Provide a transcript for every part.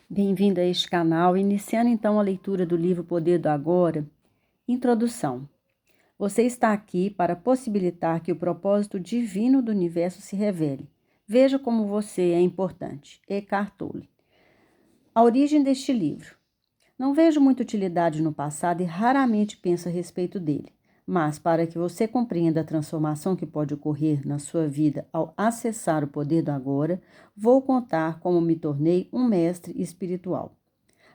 Bem-vindo a este canal, iniciando então a leitura do livro Poder do Agora. Introdução. Você está aqui para possibilitar que o propósito divino do universo se revele. Veja como você é importante. Eckhart Tolle. A origem deste livro. Não vejo muita utilidade no passado e raramente penso a respeito dele. Mas, para que você compreenda a transformação que pode ocorrer na sua vida ao acessar o poder do agora, vou contar como me tornei um mestre espiritual.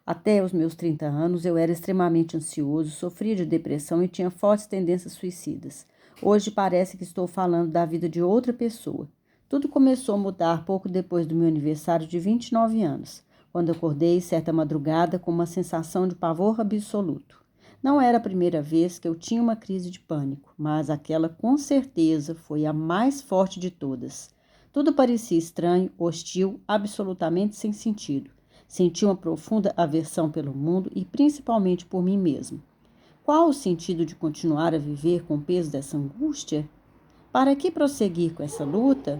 Até os meus 30 anos, eu era extremamente ansioso, sofria de depressão e tinha fortes tendências suicidas. Hoje parece que estou falando da vida de outra pessoa. Tudo começou a mudar pouco depois do meu aniversário de 29 anos, quando acordei certa madrugada com uma sensação de pavor absoluto. Não era a primeira vez que eu tinha uma crise de pânico, mas aquela com certeza foi a mais forte de todas. Tudo parecia estranho, hostil, absolutamente sem sentido. Senti uma profunda aversão pelo mundo e principalmente por mim mesmo. Qual o sentido de continuar a viver com o peso dessa angústia? Para que prosseguir com essa luta?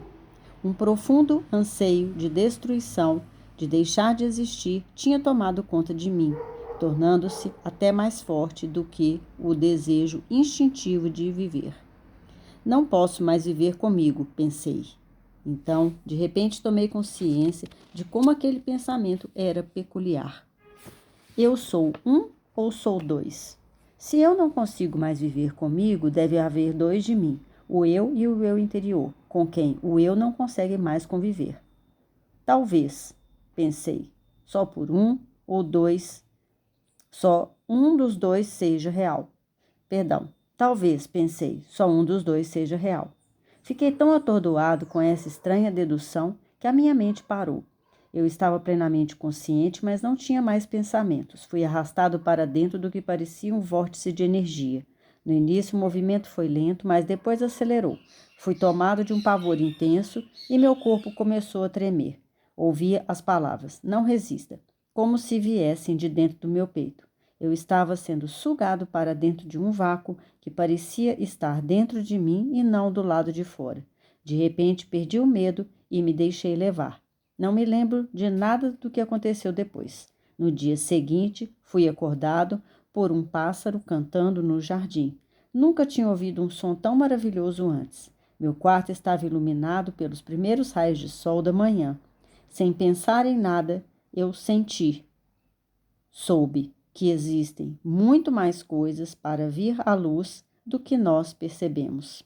Um profundo anseio de destruição, de deixar de existir, tinha tomado conta de mim, tornando-se até mais forte do que o desejo instintivo de viver. Não posso mais viver comigo, pensei. Então, de repente, tomei consciência de como aquele pensamento era peculiar. Eu sou um ou sou dois? Se eu não consigo mais viver comigo, deve haver dois de mim, o eu e o eu interior, com quem o eu não consegue mais conviver. Talvez, pensei, só por um ou dois, só um dos dois seja real. Perdão, talvez, pensei, só um dos dois seja real. Fiquei tão atordoado com essa estranha dedução que a minha mente parou. Eu estava plenamente consciente, mas não tinha mais pensamentos. Fui arrastado para dentro do que parecia um vórtice de energia. No início, o movimento foi lento, mas depois acelerou. Fui tomado de um pavor intenso e meu corpo começou a tremer. Ouvia as palavras, não resista, como se viessem de dentro do meu peito. Eu estava sendo sugado para dentro de um vácuo que parecia estar dentro de mim e não do lado de fora. De repente, perdi o medo e me deixei levar. Não me lembro de nada do que aconteceu depois. No dia seguinte, fui acordado por um pássaro cantando no jardim. Nunca tinha ouvido um som tão maravilhoso antes. Meu quarto estava iluminado pelos primeiros raios de sol da manhã. Sem pensar em nada, eu soube que existem muito mais coisas para vir à luz do que nós percebemos.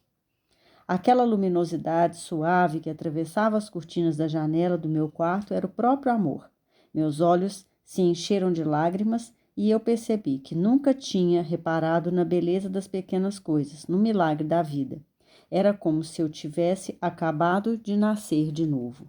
Aquela luminosidade suave que atravessava as cortinas da janela do meu quarto era o próprio amor. Meus olhos se encheram de lágrimas e eu percebi que nunca tinha reparado na beleza das pequenas coisas, no milagre da vida. Era como se eu tivesse acabado de nascer de novo.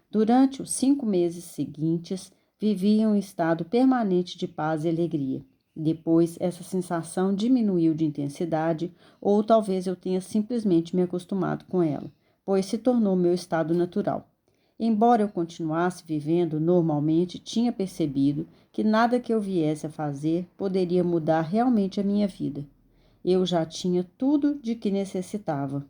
Durante os 5 meses seguintes, vivi em um estado permanente de paz e alegria. Depois, essa sensação diminuiu de intensidade, ou talvez eu tenha simplesmente me acostumado com ela, pois se tornou meu estado natural. Embora eu continuasse vivendo normalmente, tinha percebido que nada que eu viesse a fazer poderia mudar realmente a minha vida. Eu já tinha tudo de que necessitava.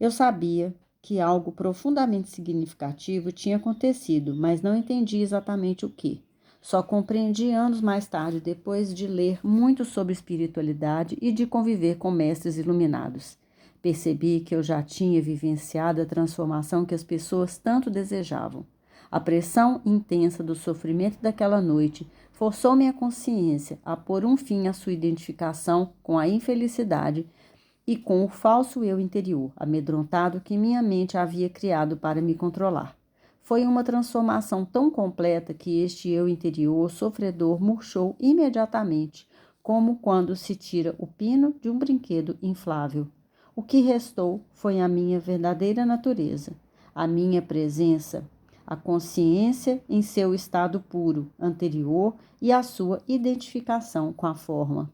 Eu sabia que algo profundamente significativo tinha acontecido, mas não entendi exatamente o que. Só compreendi anos mais tarde, depois de ler muito sobre espiritualidade e de conviver com mestres iluminados. Percebi que eu já tinha vivenciado a transformação que as pessoas tanto desejavam. A pressão intensa do sofrimento daquela noite forçou minha consciência a pôr um fim à sua identificação com a infelicidade e com o falso eu interior, amedrontado que minha mente havia criado para me controlar. Foi uma transformação tão completa que este eu interior sofredor murchou imediatamente, como quando se tira o pino de um brinquedo inflável. O que restou foi a minha verdadeira natureza, a minha presença, a consciência em seu estado puro, anterior e a sua identificação com a forma.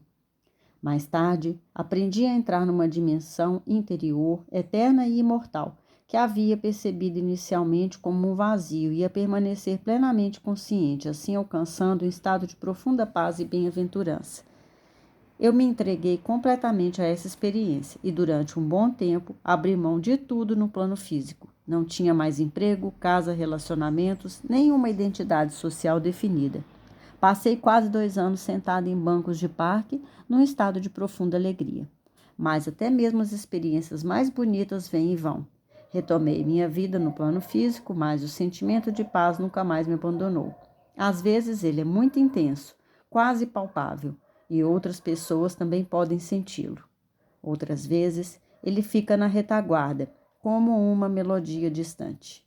Mais tarde, aprendi a entrar numa dimensão interior, eterna e imortal, que havia percebido inicialmente como um vazio e a permanecer plenamente consciente, assim alcançando um estado de profunda paz e bem-aventurança. Eu me entreguei completamente a essa experiência e, durante um bom tempo, abri mão de tudo no plano físico. Não tinha mais emprego, casa, relacionamentos, nenhuma identidade social definida. Passei quase 2 anos sentada em bancos de parque, num estado de profunda alegria. Mas até mesmo as experiências mais bonitas vêm e vão. Retomei minha vida no plano físico, mas o sentimento de paz nunca mais me abandonou. Às vezes ele é muito intenso, quase palpável, e outras pessoas também podem senti-lo. Outras vezes ele fica na retaguarda, como uma melodia distante.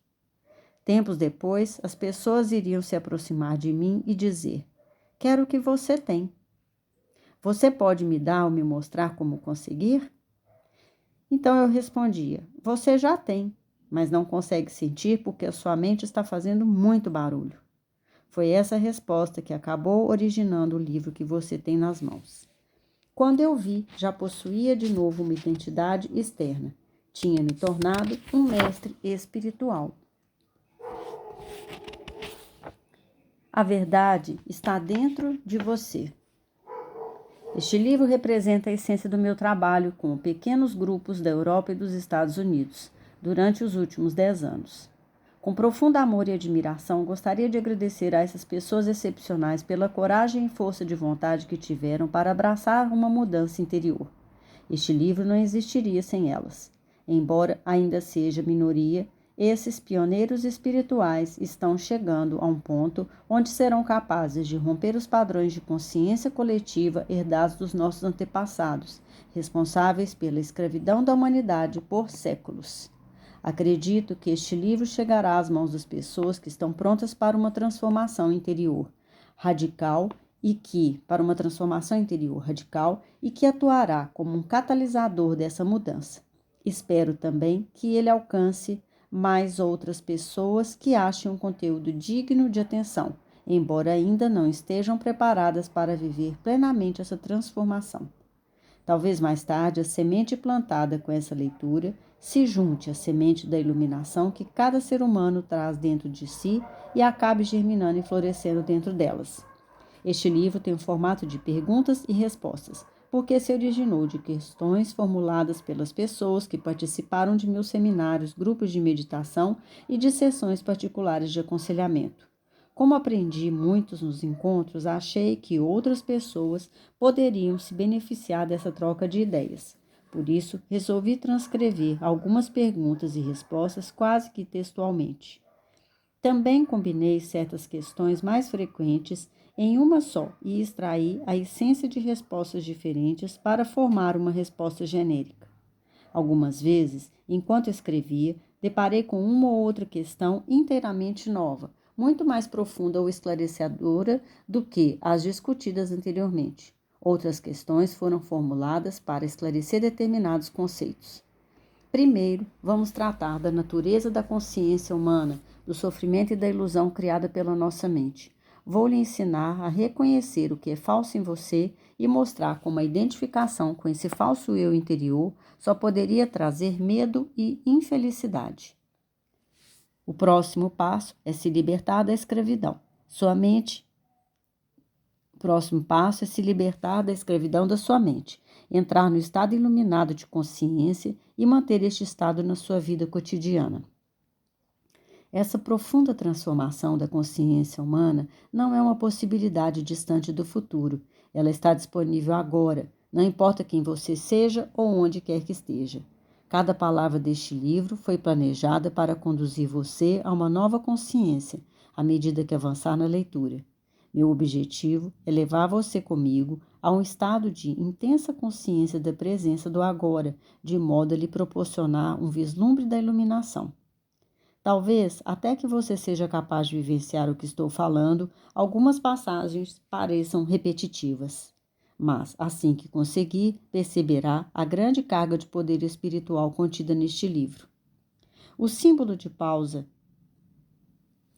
Tempos depois, as pessoas iriam se aproximar de mim e dizer: quero o que você tem. Você pode me dar ou me mostrar como conseguir? Então eu respondia: você já tem, mas não consegue sentir porque a sua mente está fazendo muito barulho. Foi essa resposta que acabou originando o livro que você tem nas mãos. Quando eu vi, já possuía de novo uma identidade externa. Tinha me tornado um mestre espiritual. A verdade está dentro de você. Este livro representa a essência do meu trabalho com pequenos grupos da Europa e dos Estados Unidos durante os últimos 10 anos. Com profundo amor e admiração, gostaria de agradecer a essas pessoas excepcionais pela coragem e força de vontade que tiveram para abraçar uma mudança interior. Este livro não existiria sem elas. Embora ainda seja minoria, esses pioneiros espirituais estão chegando a um ponto onde serão capazes de romper os padrões de consciência coletiva herdados dos nossos antepassados, responsáveis pela escravidão da humanidade por séculos. Acredito que este livro chegará às mãos das pessoas que estão prontas para uma transformação interior radical e que atuará como um catalisador dessa mudança. Espero também que ele alcance mais outras pessoas que achem um conteúdo digno de atenção, embora ainda não estejam preparadas para viver plenamente essa transformação. Talvez mais tarde a semente plantada com essa leitura se junte à semente da iluminação que cada ser humano traz dentro de si e acabe germinando e florescendo dentro delas. Este livro tem o formato de perguntas e respostas, porque se originou de questões formuladas pelas pessoas que participaram de meus seminários, grupos de meditação e de sessões particulares de aconselhamento. Como aprendi muitos nos encontros, achei que outras pessoas poderiam se beneficiar dessa troca de ideias. Por isso, resolvi transcrever algumas perguntas e respostas quase que textualmente. Também combinei certas questões mais frequentes em uma só e extraí a essência de respostas diferentes para formar uma resposta genérica. Algumas vezes, enquanto escrevia, deparei com uma ou outra questão inteiramente nova, muito mais profunda ou esclarecedora do que as discutidas anteriormente. Outras questões foram formuladas para esclarecer determinados conceitos. Primeiro, vamos tratar da natureza da consciência humana, do sofrimento e da ilusão criada pela nossa mente. Vou lhe ensinar a reconhecer o que é falso em você e mostrar como a identificação com esse falso eu interior só poderia trazer medo e infelicidade. O próximo passo é se libertar da escravidão. O próximo passo é se libertar da escravidão da sua mente, entrar no estado iluminado de consciência e manter este estado na sua vida cotidiana. Essa profunda transformação da consciência humana não é uma possibilidade distante do futuro. Ela está disponível agora, não importa quem você seja ou onde quer que esteja. Cada palavra deste livro foi planejada para conduzir você a uma nova consciência, à medida que avançar na leitura. Meu objetivo é levar você comigo a um estado de intensa consciência da presença do agora, de modo a lhe proporcionar um vislumbre da iluminação. Talvez, até que você seja capaz de vivenciar o que estou falando, algumas passagens pareçam repetitivas. Mas, assim que conseguir, perceberá a grande carga de poder espiritual contida neste livro. O símbolo de pausa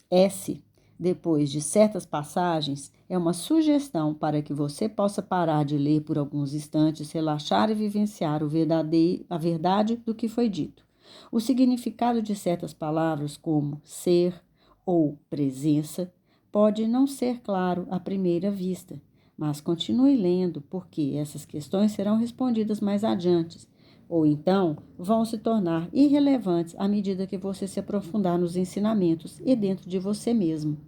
S, depois de certas passagens, é uma sugestão para que você possa parar de ler por alguns instantes, relaxar e vivenciar a verdade do que foi dito. O significado de certas palavras, como ser ou presença, pode não ser claro à primeira vista, mas continue lendo, porque essas questões serão respondidas mais adiante, ou então vão se tornar irrelevantes à medida que você se aprofundar nos ensinamentos e dentro de você mesmo.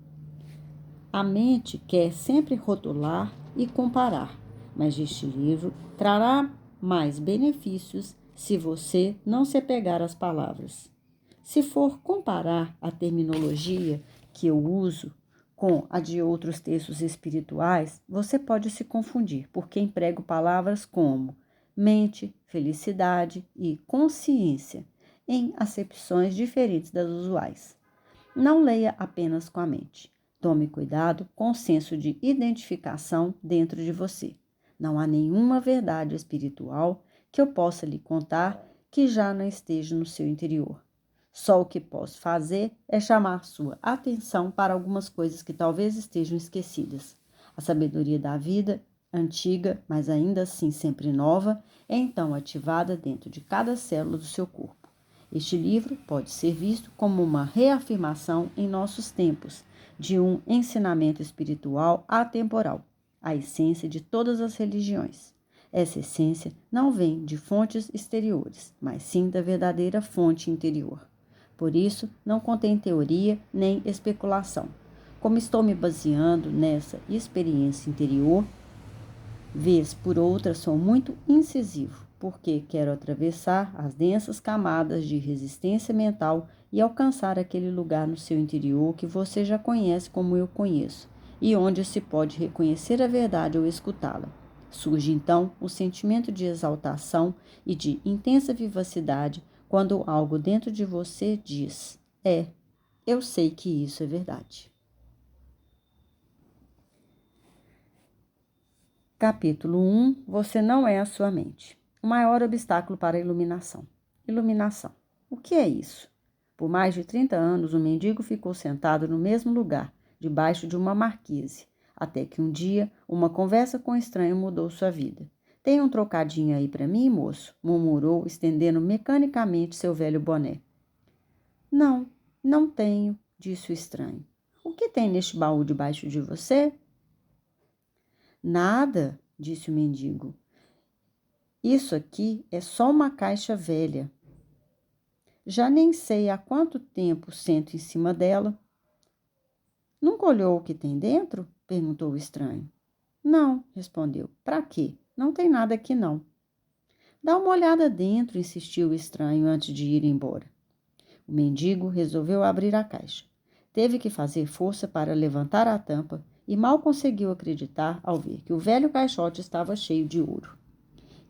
A mente quer sempre rotular e comparar, mas este livro trará mais benefícios se você não se apegar às palavras. Se for comparar a terminologia que eu uso com a de outros textos espirituais, você pode se confundir, porque emprego palavras como mente, felicidade e consciência em acepções diferentes das usuais. Não leia apenas com a mente. Tome cuidado com o senso de identificação dentro de você. Não há nenhuma verdade espiritual que eu possa lhe contar que já não esteja no seu interior. Só o que posso fazer é chamar sua atenção para algumas coisas que talvez estejam esquecidas. A sabedoria da vida, antiga, mas ainda assim sempre nova, é então ativada dentro de cada célula do seu corpo. Este livro pode ser visto como uma reafirmação em nossos tempos de um ensinamento espiritual atemporal, a essência de todas as religiões. Essa essência não vem de fontes exteriores, mas sim da verdadeira fonte interior. Por isso, não contém teoria nem especulação. Como estou me baseando nessa experiência interior, vez por outra sou muito incisivo, porque quero atravessar as densas camadas de resistência mental e alcançar aquele lugar no seu interior que você já conhece como eu conheço, e onde se pode reconhecer a verdade ou escutá-la. Surge então o sentimento de exaltação e de intensa vivacidade quando algo dentro de você diz: eu sei que isso é verdade. Capítulo 1. Você não é a sua mente. O maior obstáculo para a iluminação. Iluminação. O que é isso? Por mais de 30 anos, o mendigo ficou sentado no mesmo lugar, debaixo de uma marquise, até que um dia, uma conversa com um estranho mudou sua vida. Tem um trocadinho aí para mim, moço? Murmurou, estendendo mecanicamente seu velho boné. Não, não tenho, disse o estranho. O que tem neste baú debaixo de você? Nada, disse o mendigo. Isso aqui é só uma caixa velha. Já nem sei há quanto tempo sento em cima dela. Nunca olhou o que tem dentro? Perguntou o estranho. Não, respondeu. Para quê? Não tem nada aqui não. Dá uma olhada dentro, insistiu o estranho antes de ir embora. O mendigo resolveu abrir a caixa. Teve que fazer força para levantar a tampa e mal conseguiu acreditar ao ver que o velho caixote estava cheio de ouro.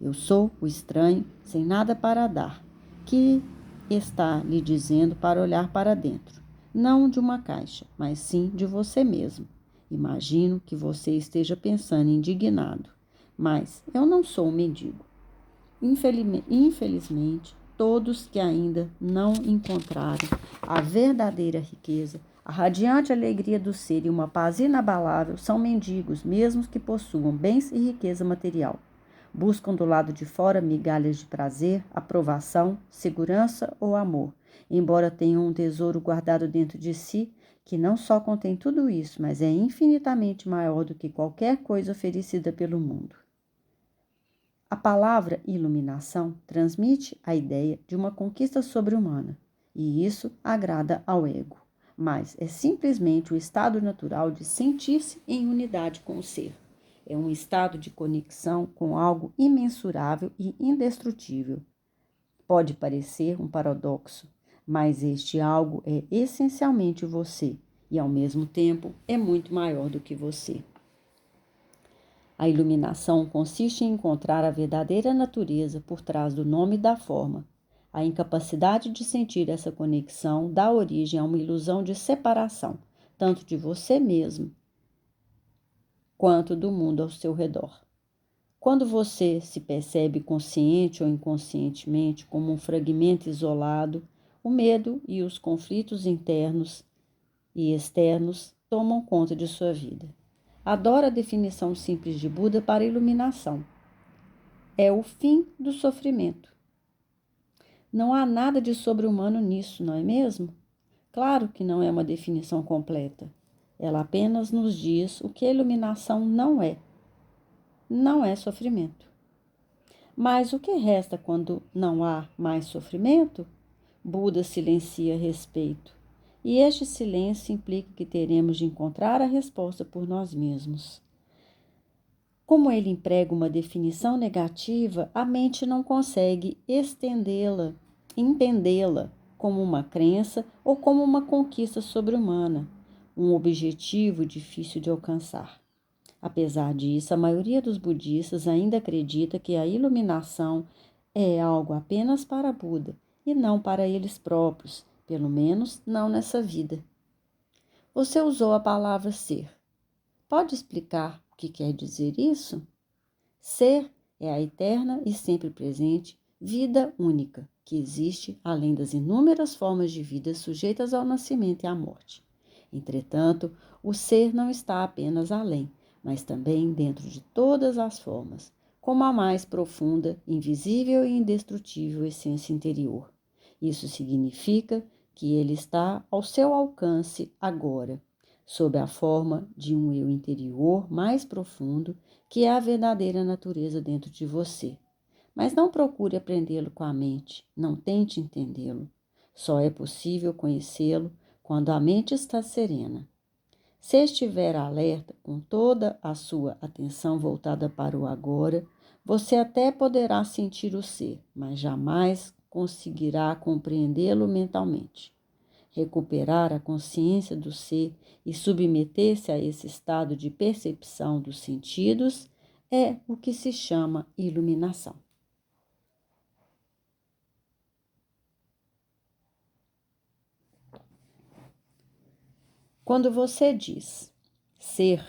Eu sou o estranho, sem nada para dar, que está lhe dizendo para olhar para dentro, não de uma caixa, mas sim de você mesmo. Imagino que você esteja pensando indignado, mas eu não sou um mendigo. Infelizmente, todos que ainda não encontraram a verdadeira riqueza, a radiante alegria do ser e uma paz inabalável são mendigos, mesmo que possuam bens e riqueza material. Buscam do lado de fora migalhas de prazer, aprovação, segurança ou amor, embora tenham um tesouro guardado dentro de si que não só contém tudo isso, mas é infinitamente maior do que qualquer coisa oferecida pelo mundo. A palavra iluminação transmite a ideia de uma conquista sobre-humana, e isso agrada ao ego, mas é simplesmente o estado natural de sentir-se em unidade com o ser. É um estado de conexão com algo imensurável e indestrutível. Pode parecer um paradoxo, mas este algo é essencialmente você e, ao mesmo tempo, é muito maior do que você. A iluminação consiste em encontrar a verdadeira natureza por trás do nome e da forma. A incapacidade de sentir essa conexão dá origem a uma ilusão de separação, tanto de você mesmo quanto do mundo ao seu redor. Quando você se percebe consciente ou inconscientemente como um fragmento isolado, o medo e os conflitos internos e externos tomam conta de sua vida. Adoro a definição simples de Buda para iluminação. É o fim do sofrimento. Não há nada de sobre-humano nisso, não é mesmo? Claro que não é uma definição completa. Ela apenas nos diz o que a iluminação não é. Não é sofrimento. Mas o que resta quando não há mais sofrimento? Buda silencia a respeito. E este silêncio implica que teremos de encontrar a resposta por nós mesmos. Como ele emprega uma definição negativa, a mente não consegue estendê-la, entendê-la como uma crença ou como uma conquista sobre-humana, um objetivo difícil de alcançar. Apesar disso, a maioria dos budistas ainda acredita que a iluminação é algo apenas para Buda e não para eles próprios, pelo menos não nessa vida. Você usou a palavra ser. Pode explicar o que quer dizer isso? Ser é a eterna e sempre presente vida única, que existe além das inúmeras formas de vida sujeitas ao nascimento e à morte. Entretanto, o ser não está apenas além, mas também dentro de todas as formas, como a mais profunda, invisível e indestrutível essência interior. Isso significa que ele está ao seu alcance agora, sob a forma de um eu interior mais profundo, que é a verdadeira natureza dentro de você. Mas não procure aprendê-lo com a mente, não tente entendê-lo. Só é possível conhecê-lo quando a mente está serena. Se estiver alerta, com toda a sua atenção voltada para o agora, você até poderá sentir o ser, mas jamais conseguirá compreendê-lo mentalmente. Recuperar a consciência do ser e submeter-se a esse estado de percepção dos sentidos é o que se chama iluminação. Quando você diz ser,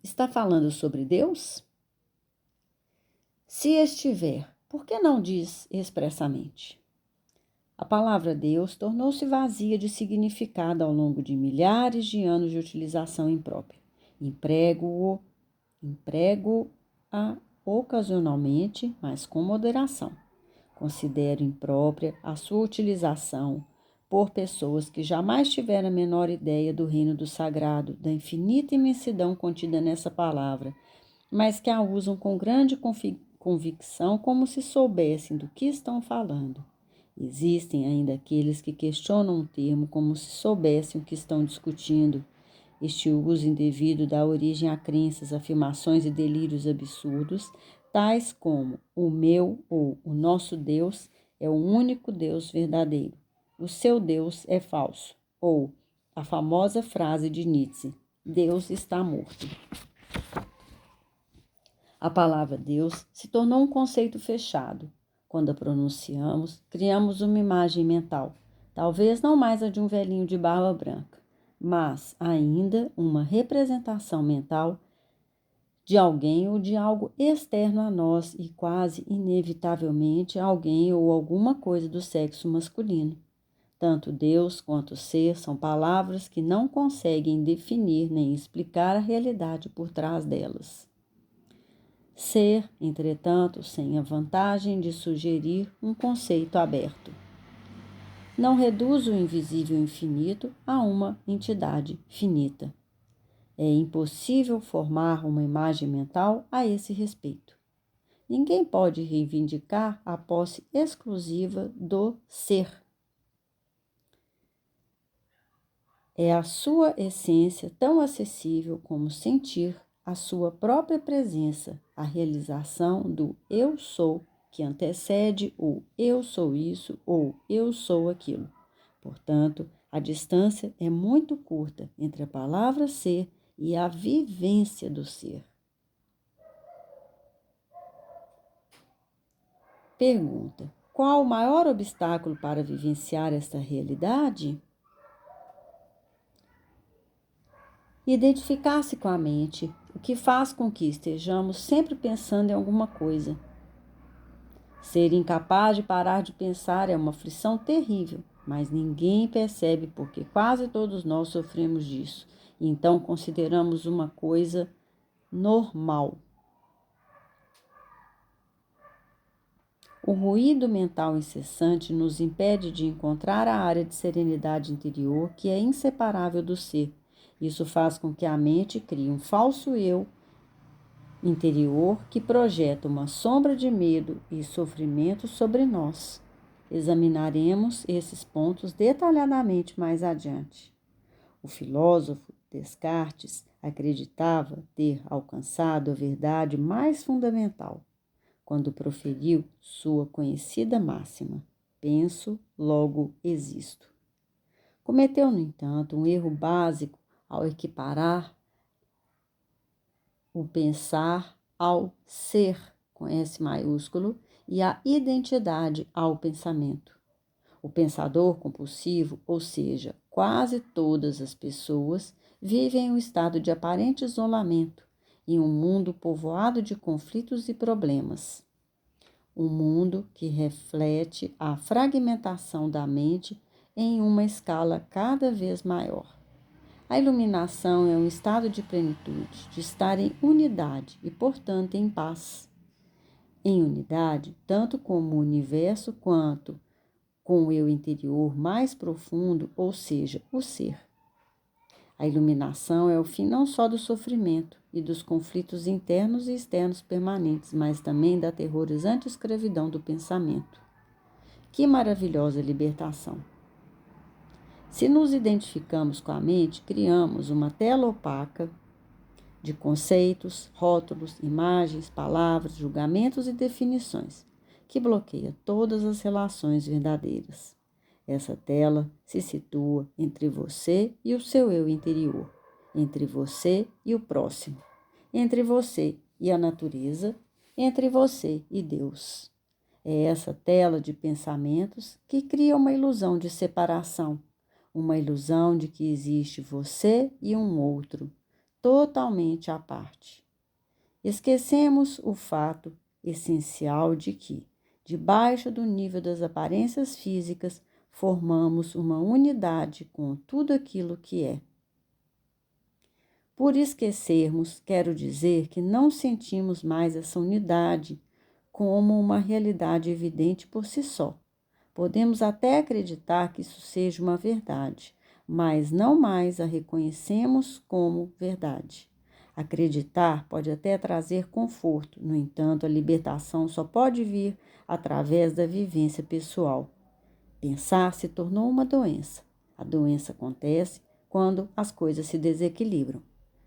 está falando sobre Deus? Se estiver, por que não diz expressamente? A palavra Deus tornou-se vazia de significado ao longo de milhares de anos de utilização imprópria. Emprego-a ocasionalmente, mas com moderação. Considero imprópria a sua utilização por pessoas que jamais tiveram a menor ideia do reino do sagrado, da infinita imensidão contida nessa palavra, mas que a usam com grande convicção como se soubessem do que estão falando. Existem ainda aqueles que questionam o termo como se soubessem o que estão discutindo. Este uso indevido dá origem a crenças, afirmações e delírios absurdos, tais como o meu ou o nosso Deus é o único Deus verdadeiro, o seu Deus é falso, ou a famosa frase de Nietzsche, Deus está morto. A palavra Deus se tornou um conceito fechado. Quando a pronunciamos, criamos uma imagem mental, talvez não mais a de um velhinho de barba branca, mas ainda uma representação mental de alguém ou de algo externo a nós e quase inevitavelmente alguém ou alguma coisa do sexo masculino. Tanto Deus quanto ser são palavras que não conseguem definir nem explicar a realidade por trás delas. Ser, entretanto, sem a vantagem de sugerir um conceito aberto. Não reduz o invisível infinito a uma entidade finita. É impossível formar uma imagem mental a esse respeito. Ninguém pode reivindicar a posse exclusiva do ser. É a sua essência tão acessível como sentir a sua própria presença, a realização do eu sou, que antecede o eu sou isso ou eu sou aquilo. Portanto, a distância é muito curta entre a palavra ser e a vivência do ser. Pergunta: qual o maior obstáculo para vivenciar esta realidade? Identificar-se com a mente, o que faz com que estejamos sempre pensando em alguma coisa. Ser incapaz de parar de pensar é uma aflição terrível, mas ninguém percebe porque quase todos nós sofremos disso, e então consideramos uma coisa normal. O ruído mental incessante nos impede de encontrar a área de serenidade interior que é inseparável do ser. Isso faz com que a mente crie um falso eu interior que projeta uma sombra de medo e sofrimento sobre nós. Examinaremos esses pontos detalhadamente mais adiante. O filósofo Descartes acreditava ter alcançado a verdade mais fundamental quando proferiu sua conhecida máxima: penso, logo existo. Cometeu, no entanto, um erro básico ao equiparar o pensar ao ser, com S maiúsculo, e a identidade ao pensamento. O pensador compulsivo, ou seja, quase todas as pessoas, vivem em um estado de aparente isolamento, em um mundo povoado de conflitos e problemas. Um mundo que reflete a fragmentação da mente em uma escala cada vez maior. A iluminação é um estado de plenitude, de estar em unidade e, portanto, em paz. Em unidade, tanto com o universo quanto com o eu interior mais profundo, ou seja, o ser. A iluminação é o fim não só do sofrimento e dos conflitos internos e externos permanentes, mas também da aterrorizante escravidão do pensamento. Que maravilhosa libertação! Se nos identificamos com a mente, criamos uma tela opaca de conceitos, rótulos, imagens, palavras, julgamentos e definições, que bloqueia todas as relações verdadeiras. Essa tela se situa entre você e o seu eu interior, entre você e o próximo, entre você e a natureza, entre você e Deus. É essa tela de pensamentos que cria uma ilusão de separação, uma ilusão de que existe você e um outro, totalmente à parte. Esquecemos o fato essencial de que, debaixo do nível das aparências físicas, formamos uma unidade com tudo aquilo que é. Por esquecermos, quero dizer que não sentimos mais essa unidade como uma realidade evidente por si só. Podemos até acreditar que isso seja uma verdade, mas não mais a reconhecemos como verdade. Acreditar pode até trazer conforto, no entanto, a libertação só pode vir através da vivência pessoal. Pensar se tornou uma doença. A doença acontece quando as coisas se desequilibram.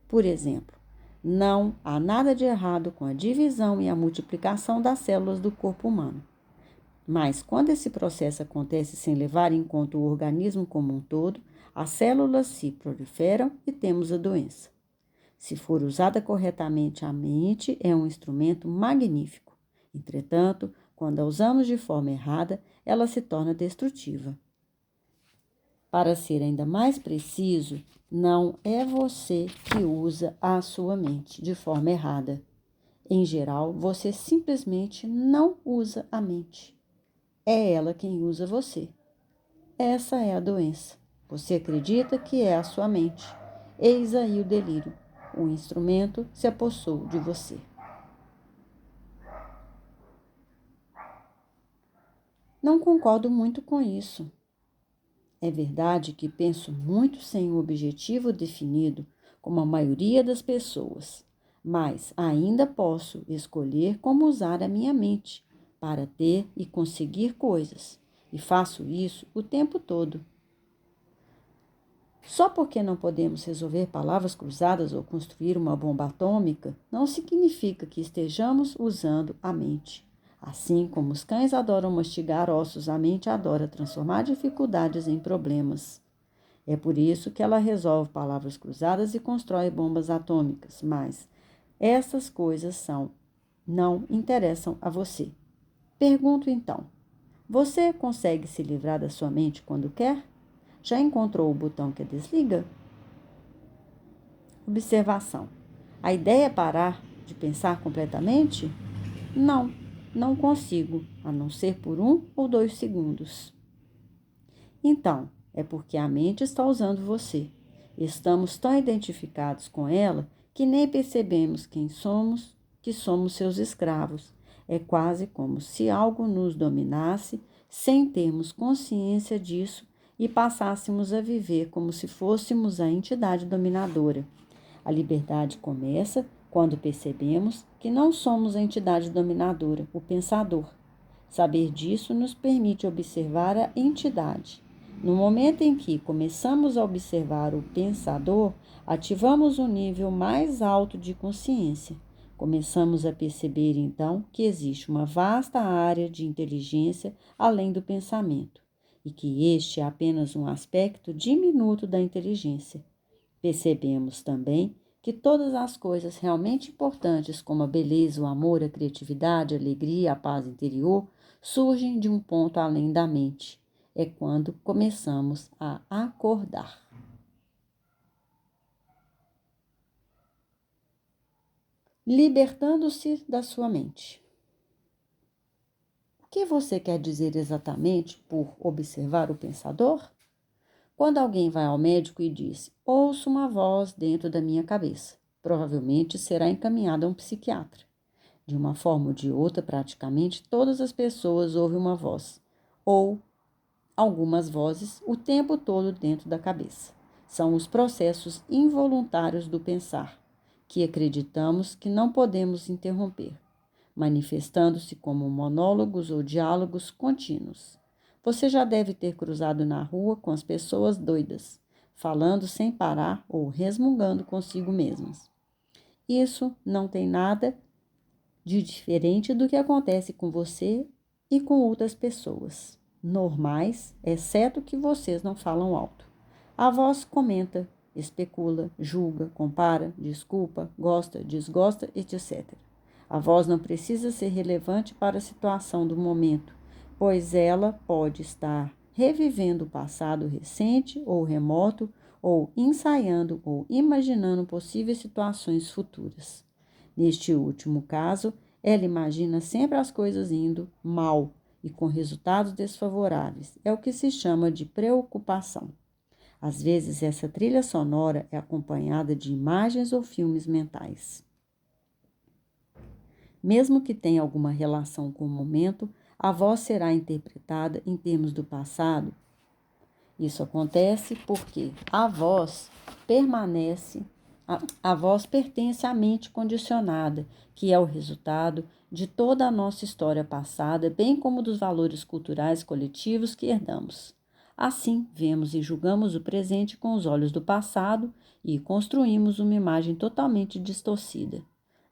Por exemplo, não há nada de errado com a divisão e a multiplicação das células do corpo humano. Mas, quando esse processo acontece sem levar em conta o organismo como um todo, as células se proliferam e temos a doença. Se for usada corretamente, a mente é um instrumento magnífico. Entretanto, quando a usamos de forma errada, ela se torna destrutiva. Para ser ainda mais preciso, não é você que usa a sua mente de forma errada. Em geral, você simplesmente não usa a mente. É ela quem usa você. Essa é a doença. Você acredita que é a sua mente. Eis aí o delírio. O instrumento se apossou de você. Não concordo muito com isso. É verdade que penso muito sem um objetivo definido, como a maioria das pessoas, mas ainda posso escolher como usar a minha mente para ter e conseguir coisas, e faço isso o tempo todo. Só porque não podemos resolver palavras cruzadas ou construir uma bomba atômica, não significa que estejamos usando a mente. Assim como os cães adoram mastigar ossos, a mente adora transformar dificuldades em problemas. É por isso que ela resolve palavras cruzadas e constrói bombas atômicas, mas essas coisas não interessam a você. Pergunto então, você consegue se livrar da sua mente quando quer? Já encontrou o botão que a desliga? Observação. A ideia é parar de pensar completamente? Não, não consigo, a não ser por 1 ou 2 segundos. Então, é porque a mente está usando você. Estamos tão identificados com ela que nem percebemos quem somos, que somos seus escravos. É quase como se algo nos dominasse sem termos consciência disso e passássemos a viver como se fôssemos a entidade dominadora. A liberdade começa quando percebemos que não somos a entidade dominadora, o pensador. Saber disso nos permite observar a entidade. No momento em que começamos a observar o pensador, ativamos um nível mais alto de consciência. Começamos a perceber, então, que existe uma vasta área de inteligência além do pensamento, e que este é apenas um aspecto diminuto da inteligência. Percebemos também que todas as coisas realmente importantes, como a beleza, o amor, a criatividade, a alegria, a paz interior, surgem de um ponto além da mente. É quando começamos a acordar. Libertando-se da sua mente. O que você quer dizer exatamente por observar o pensador? Quando alguém vai ao médico e diz: ouço uma voz dentro da minha cabeça, provavelmente será encaminhado a um psiquiatra. De uma forma ou de outra, praticamente todas as pessoas ouvem uma voz, ou algumas vozes, o tempo todo dentro da cabeça. São os processos involuntários do pensar, que acreditamos que não podemos interromper, manifestando-se como monólogos ou diálogos contínuos. Você já deve ter cruzado na rua com as pessoas doidas, falando sem parar ou resmungando consigo mesmas. Isso não tem nada de diferente do que acontece com você e com outras pessoas, normais, exceto que vocês não falam alto. A voz comenta, especula, julga, compara, desculpa, gosta, desgosta, etc. A voz não precisa ser relevante para a situação do momento, pois ela pode estar revivendo o passado recente ou remoto, ou ensaiando ou imaginando possíveis situações futuras. Neste último caso, ela imagina sempre as coisas indo mal e com resultados desfavoráveis. É o que se chama de preocupação. Às vezes, essa trilha sonora é acompanhada de imagens ou filmes mentais. Mesmo que tenha alguma relação com o momento, a voz será interpretada em termos do passado. Isso acontece porque a voz pertence à mente condicionada, que é o resultado de toda a nossa história passada, bem como dos valores culturais coletivos que herdamos. Assim, vemos e julgamos o presente com os olhos do passado e construímos uma imagem totalmente distorcida.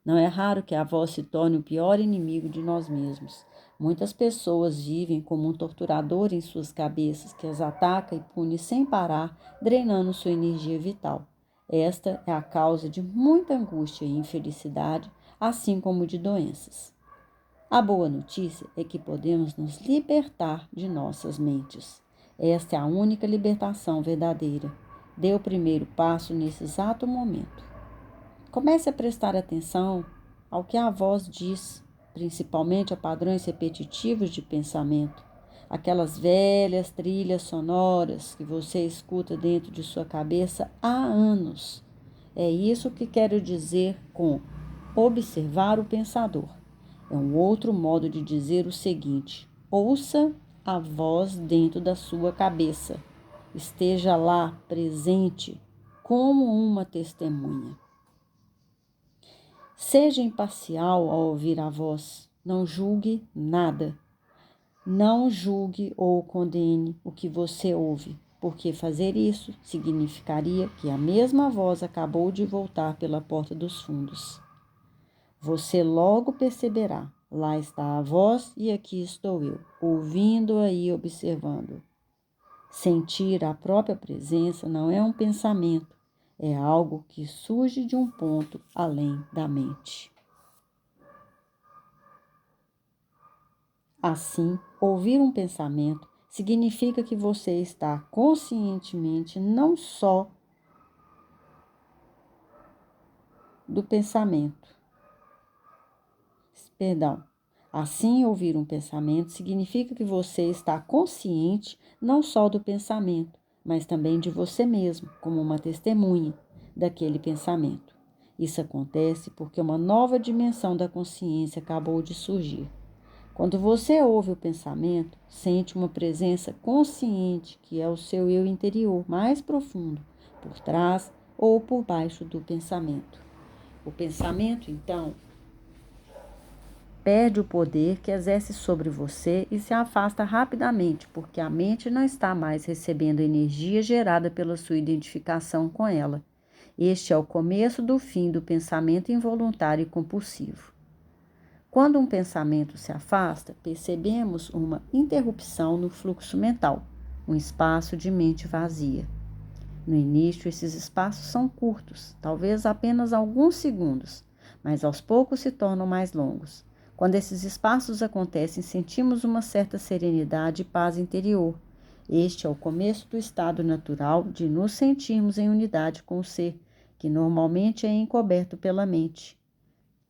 Não é raro que a voz se torne o pior inimigo de nós mesmos. Muitas pessoas vivem como um torturador em suas cabeças que as ataca e pune sem parar, drenando sua energia vital. Esta é a causa de muita angústia e infelicidade, assim como de doenças. A boa notícia é que podemos nos libertar de nossas mentes. Esta é a única libertação verdadeira. Dê o primeiro passo nesse exato momento. Comece a prestar atenção ao que a voz diz, principalmente a padrões repetitivos de pensamento, aquelas velhas trilhas sonoras que você escuta dentro de sua cabeça há anos. É isso que quero dizer com observar o pensador. É um outro modo de dizer o seguinte: ouça a voz dentro da sua cabeça. Esteja lá presente como uma testemunha. Seja imparcial ao ouvir a voz. Não julgue nada. Não julgue ou condene o que você ouve, porque fazer isso significaria que a mesma voz acabou de voltar pela porta dos fundos. Você logo perceberá. Lá está a voz e aqui estou eu, ouvindo-a e observando. Sentir a própria presença não é um pensamento, é algo que surge de um ponto além da mente. Assim, ouvir um pensamento significa que você está conscientemente não só do pensamento. Assim, ouvir um pensamento significa que você está consciente não só do pensamento, mas também de você mesmo, como uma testemunha daquele pensamento. Isso acontece porque uma nova dimensão da consciência acabou de surgir. Quando você ouve o pensamento, sente uma presença consciente que é o seu eu interior mais profundo, por trás ou por baixo do pensamento. O pensamento, então, perde o poder que exerce sobre você e se afasta rapidamente, porque a mente não está mais recebendo energia gerada pela sua identificação com ela. Este é o começo do fim do pensamento involuntário e compulsivo. Quando um pensamento se afasta, percebemos uma interrupção no fluxo mental, um espaço de mente vazia. No início, esses espaços são curtos, talvez apenas alguns segundos, mas aos poucos se tornam mais longos. Quando esses espaços acontecem, sentimos uma certa serenidade e paz interior. Este é o começo do estado natural de nos sentirmos em unidade com o ser, que normalmente é encoberto pela mente.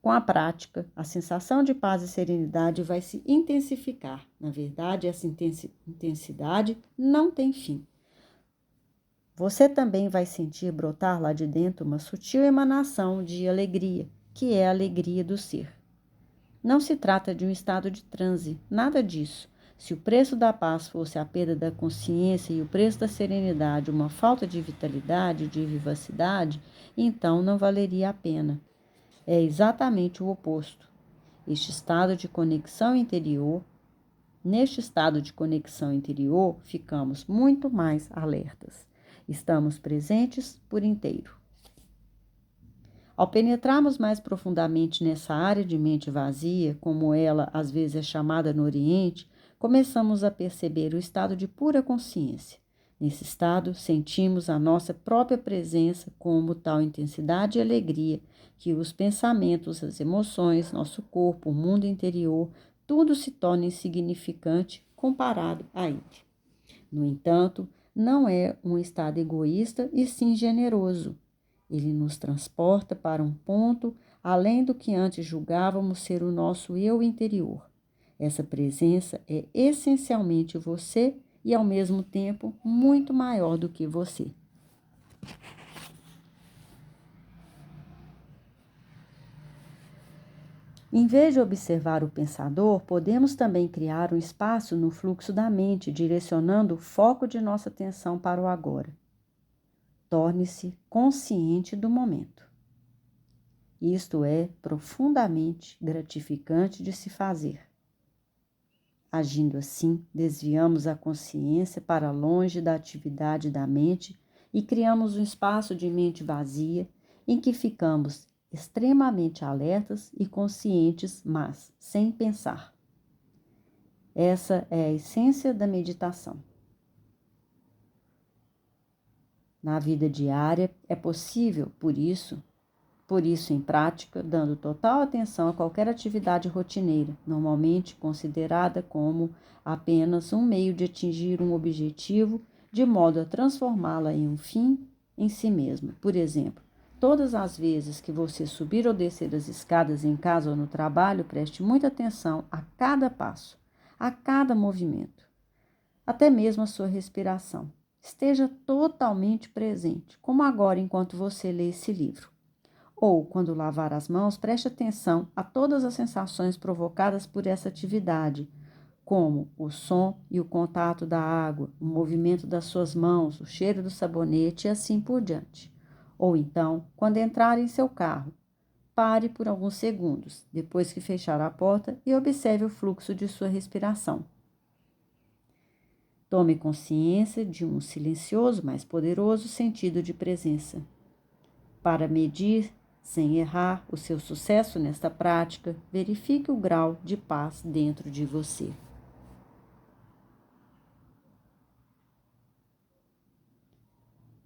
Com a prática, a sensação de paz e serenidade vai se intensificar. Na verdade, essa intensidade não tem fim. Você também vai sentir brotar lá de dentro uma sutil emanação de alegria, que é a alegria do ser. Não se trata de um estado de transe, nada disso. Se o preço da paz fosse a perda da consciência e o preço da serenidade uma falta de vitalidade, de vivacidade, então não valeria a pena. É exatamente o oposto. Neste estado de conexão interior, ficamos muito mais alertas. Estamos presentes por inteiro. Ao penetrarmos mais profundamente nessa área de mente vazia, como ela às vezes é chamada no Oriente, começamos a perceber o estado de pura consciência. Nesse estado, sentimos a nossa própria presença como tal intensidade e alegria que os pensamentos, as emoções, nosso corpo, o mundo interior, tudo se torna insignificante comparado a ele. No entanto, não é um estado egoísta e sim generoso. Ele nos transporta para um ponto além do que antes julgávamos ser o nosso eu interior. Essa presença é essencialmente você e, ao mesmo tempo, muito maior do que você. Em vez de observar o pensador, podemos também criar um espaço no fluxo da mente, direcionando o foco de nossa atenção para o agora. Torne-se consciente do momento. Isto é profundamente gratificante de se fazer. Agindo assim, desviamos a consciência para longe da atividade da mente e criamos um espaço de mente vazia em que ficamos extremamente alertas e conscientes, mas sem pensar. Essa é a essência da meditação. Na vida diária é possível, por isso em prática, dando total atenção a qualquer atividade rotineira, normalmente considerada como apenas um meio de atingir um objetivo, de modo a transformá-la em um fim em si mesma. Por exemplo, todas as vezes que você subir ou descer as escadas em casa ou no trabalho, preste muita atenção a cada passo, a cada movimento, até mesmo a sua respiração. Esteja totalmente presente, como agora enquanto você lê esse livro. Ou, quando lavar as mãos, preste atenção a todas as sensações provocadas por essa atividade, como o som e o contato da água, o movimento das suas mãos, o cheiro do sabonete e assim por diante. Ou então, quando entrar em seu carro, pare por alguns segundos, depois que fechar a porta, e observe o fluxo de sua respiração. Tome consciência de um silencioso, mas poderoso sentido de presença. Para medir, sem errar, o seu sucesso nesta prática, verifique o grau de paz dentro de você.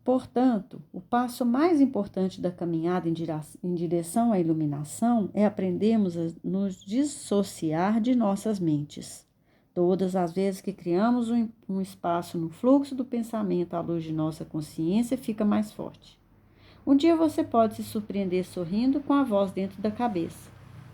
Portanto, o passo mais importante da caminhada em direção à iluminação é aprendermos a nos dissociar de nossas mentes. Todas as vezes que criamos um espaço no fluxo do pensamento, a luz de nossa consciência fica mais forte. Um dia você pode se surpreender sorrindo com a voz dentro da cabeça,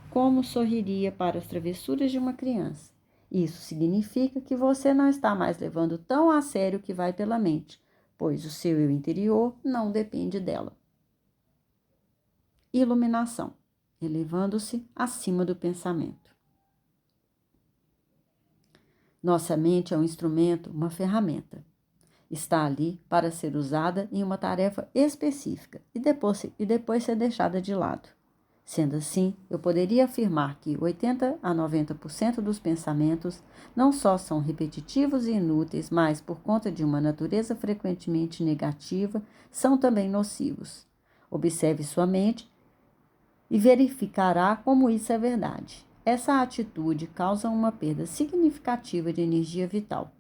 como sorriria para as travessuras de uma criança. Isso significa que você não está mais levando tão a sério o que vai pela mente, pois o seu eu interior não depende dela. Iluminação, elevando-se acima do pensamento. Nossa mente é um instrumento, uma ferramenta. Está ali para ser usada em uma tarefa específica e depois ser deixada de lado. Sendo assim, eu poderia afirmar que 80 a 90% dos pensamentos não só são repetitivos e inúteis, mas, por conta de uma natureza frequentemente negativa, são também nocivos. Observe sua mente e verificará como isso é verdade. Essa atitude causa uma perda significativa de energia vital.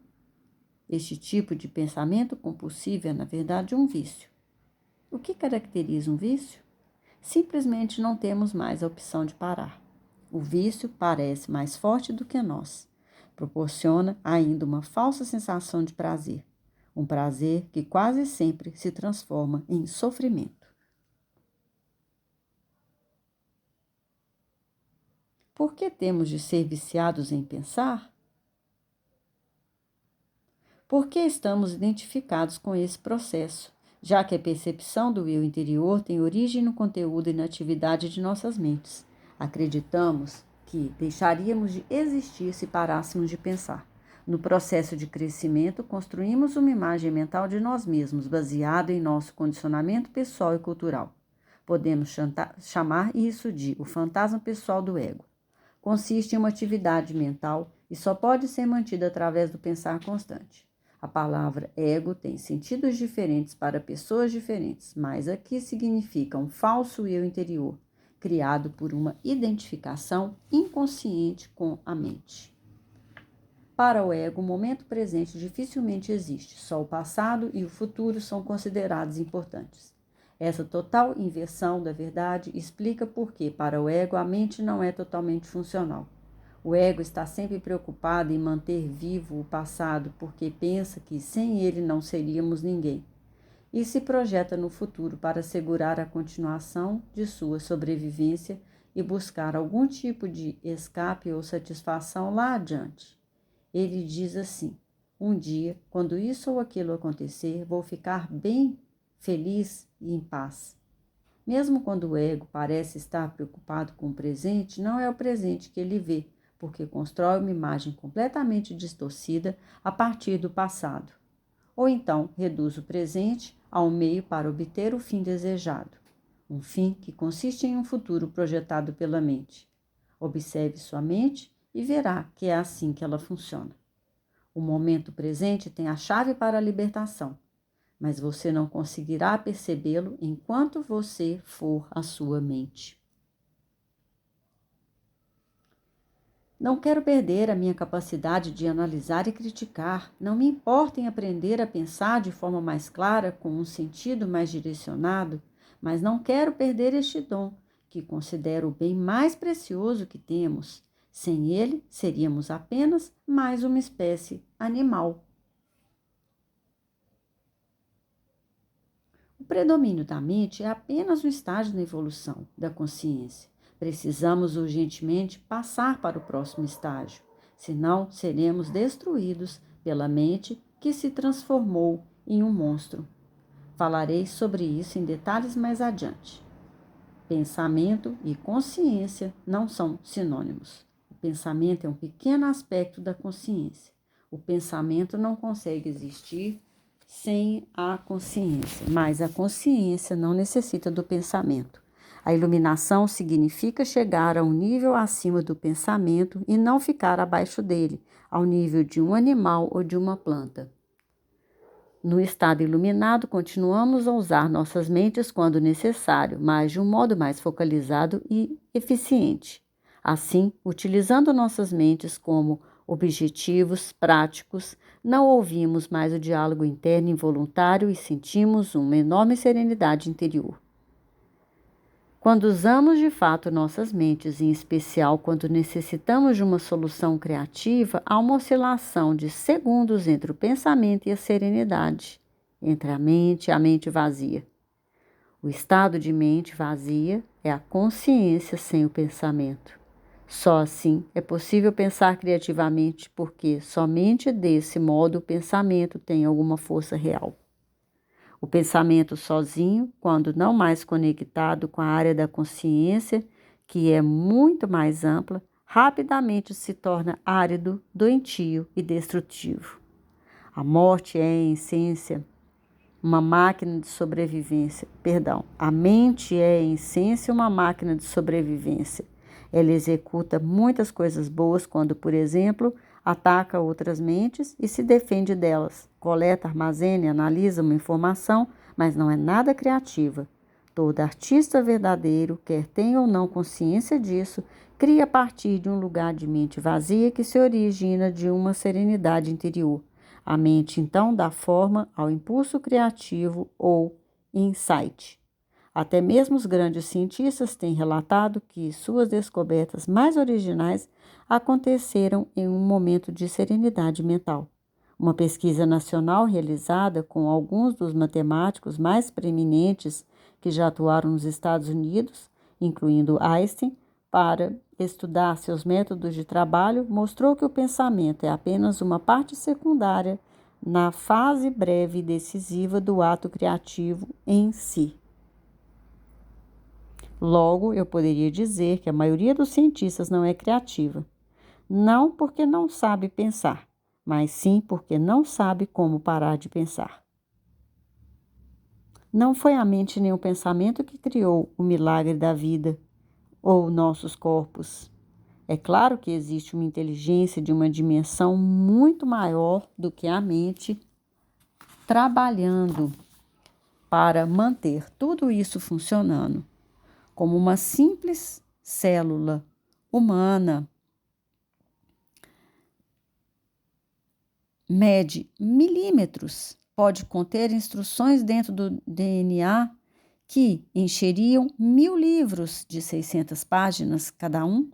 Este tipo de pensamento compulsivo é, na verdade, um vício. O que caracteriza um vício? Simplesmente não temos mais a opção de parar. O vício parece mais forte do que nós. Proporciona ainda uma falsa sensação de prazer. Um prazer que quase sempre se transforma em sofrimento. Por que temos de ser viciados em pensar? Por que estamos identificados com esse processo, já que a percepção do eu interior tem origem no conteúdo e na atividade de nossas mentes? Acreditamos que deixaríamos de existir se parássemos de pensar. No processo de crescimento, construímos uma imagem mental de nós mesmos, baseada em nosso condicionamento pessoal e cultural. Podemos chamar isso de o fantasma pessoal do ego. Consiste em uma atividade mental e só pode ser mantida através do pensar constante. A palavra ego tem sentidos diferentes para pessoas diferentes, mas aqui significa um falso eu interior, criado por uma identificação inconsciente com a mente. Para o ego, o momento presente dificilmente existe, só o passado e o futuro são considerados importantes. Essa total inversão da verdade explica por que, para o ego, a mente não é totalmente funcional. O ego está sempre preocupado em manter vivo o passado porque pensa que sem ele não seríamos ninguém e se projeta no futuro para assegurar a continuação de sua sobrevivência e buscar algum tipo de escape ou satisfação lá adiante. Ele diz assim: um dia, quando isso ou aquilo acontecer, vou ficar bem feliz e em paz. Mesmo quando o ego parece estar preocupado com o presente, não é o presente que ele vê, porque constrói uma imagem completamente distorcida a partir do passado. Ou então reduz o presente a um meio para obter o fim desejado, um fim que consiste em um futuro projetado pela mente. Observe sua mente e verá que é assim que ela funciona. O momento presente tem a chave para a libertação, mas você não conseguirá percebê-lo enquanto você for a sua mente. Não quero perder a minha capacidade de analisar e criticar. Não me importa em aprender a pensar de forma mais clara, com um sentido mais direcionado, mas não quero perder este dom, que considero o bem mais precioso que temos. Sem ele, seríamos apenas mais uma espécie animal. O predomínio da mente é apenas um estágio na evolução da consciência. Precisamos urgentemente passar para o próximo estágio, senão seremos destruídos pela mente que se transformou em um monstro. Falarei sobre isso em detalhes mais adiante. Pensamento e consciência não são sinônimos. O pensamento é um pequeno aspecto da consciência. O pensamento não consegue existir sem a consciência, mas a consciência não necessita do pensamento. A iluminação significa chegar a um nível acima do pensamento e não ficar abaixo dele, ao nível de um animal ou de uma planta. No estado iluminado, continuamos a usar nossas mentes quando necessário, mas de um modo mais focalizado e eficiente. Assim, utilizando nossas mentes como objetivos práticos, não ouvimos mais o diálogo interno involuntário e sentimos uma enorme serenidade interior. Quando usamos de fato nossas mentes, em especial quando necessitamos de uma solução criativa, há uma oscilação de segundos entre o pensamento e a serenidade, entre a mente e a mente vazia. O estado de mente vazia é a consciência sem o pensamento. Só assim é possível pensar criativamente, porque somente desse modo o pensamento tem alguma força real. O pensamento sozinho, quando não mais conectado com a área da consciência, que é muito mais ampla, rapidamente se torna árido, doentio e destrutivo. A morte é, em essência, uma máquina de sobrevivência. Perdão, a mente é, em essência, uma máquina de sobrevivência. Ela executa muitas coisas boas quando, por exemplo, ataca outras mentes e se defende delas. Coleta, armazena e analisa uma informação, mas não é nada criativa. Todo artista verdadeiro, quer tenha ou não consciência disso, cria a partir de um lugar de mente vazia que se origina de uma serenidade interior. A mente, então, dá forma ao impulso criativo ou insight. Até mesmo os grandes cientistas têm relatado que suas descobertas mais originais aconteceram em um momento de serenidade mental. Uma pesquisa nacional realizada com alguns dos matemáticos mais preeminentes que já atuaram nos Estados Unidos, incluindo Einstein, para estudar seus métodos de trabalho, mostrou que o pensamento é apenas uma parte secundária na fase breve e decisiva do ato criativo em si. Logo, eu poderia dizer que a maioria dos cientistas não é criativa, não porque não sabe pensar, mas sim porque não sabe como parar de pensar. Não foi a mente nem o pensamento que criou o milagre da vida ou nossos corpos. É claro que existe uma inteligência de uma dimensão muito maior do que a mente trabalhando para manter tudo isso funcionando, como uma simples célula humana mede milímetros, pode conter instruções dentro do DNA que encheriam 1000 livros de 600 páginas cada um.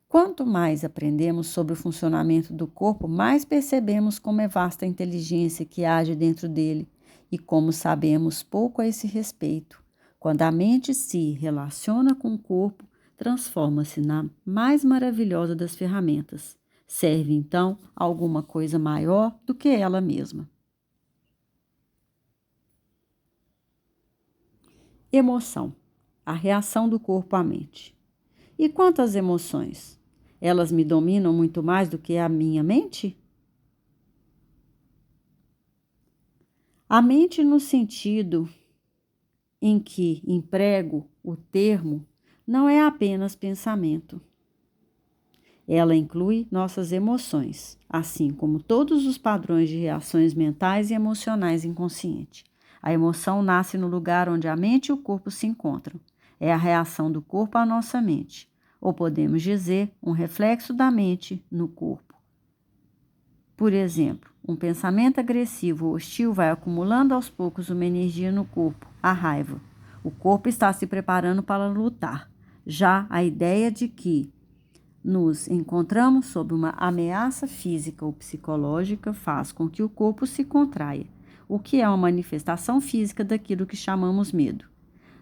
Quanto mais aprendemos sobre o funcionamento do corpo, mais percebemos como é vasta a inteligência que age dentro dele e como sabemos pouco a esse respeito. Quando a mente se relaciona com o corpo, transforma-se na mais maravilhosa das ferramentas. Serve, então, a alguma coisa maior do que ela mesma. Emoção. A reação do corpo à mente. E quanto às emoções? Elas me dominam muito mais do que a minha mente? A mente, no sentido em que emprego o termo, não é apenas pensamento. Ela inclui nossas emoções, assim como todos os padrões de reações mentais e emocionais inconscientes. A emoção nasce no lugar onde a mente e o corpo se encontram. É a reação do corpo à nossa mente, ou podemos dizer, um reflexo da mente no corpo. Por exemplo, um pensamento agressivo ou hostil vai acumulando aos poucos uma energia no corpo, a raiva. O corpo está se preparando para lutar. Já a ideia de que nos encontramos sob uma ameaça física ou psicológica faz com que o corpo se contraia, o que é uma manifestação física daquilo que chamamos medo.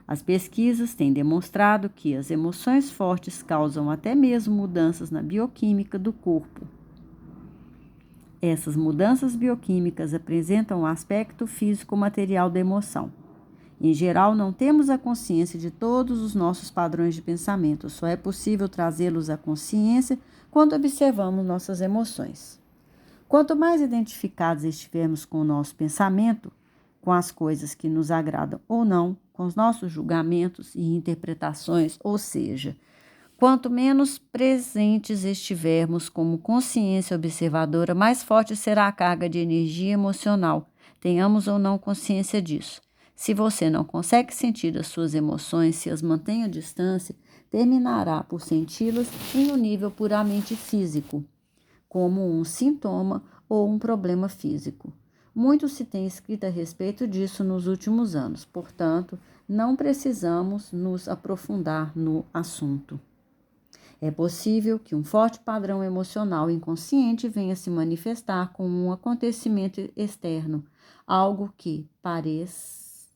As pesquisas têm demonstrado que as emoções fortes causam até mesmo mudanças na bioquímica do corpo. Essas mudanças bioquímicas apresentam o aspecto físico-material da emoção. Em geral, não temos a consciência de todos os nossos padrões de pensamento, só é possível trazê-los à consciência quando observamos nossas emoções. Quanto mais identificados estivermos com o nosso pensamento, com as coisas que nos agradam ou não, com os nossos julgamentos e interpretações, ou seja, quanto menos presentes estivermos como consciência observadora, mais forte será a carga de energia emocional, tenhamos ou não consciência disso. Se você não consegue sentir as suas emoções, se as mantém à distância, terminará por senti-las em um nível puramente físico, como um sintoma ou um problema físico. Muito se tem escrito a respeito disso nos últimos anos, portanto, não precisamos nos aprofundar no assunto. É possível que um forte padrão emocional inconsciente venha se manifestar como um acontecimento externo, algo que parece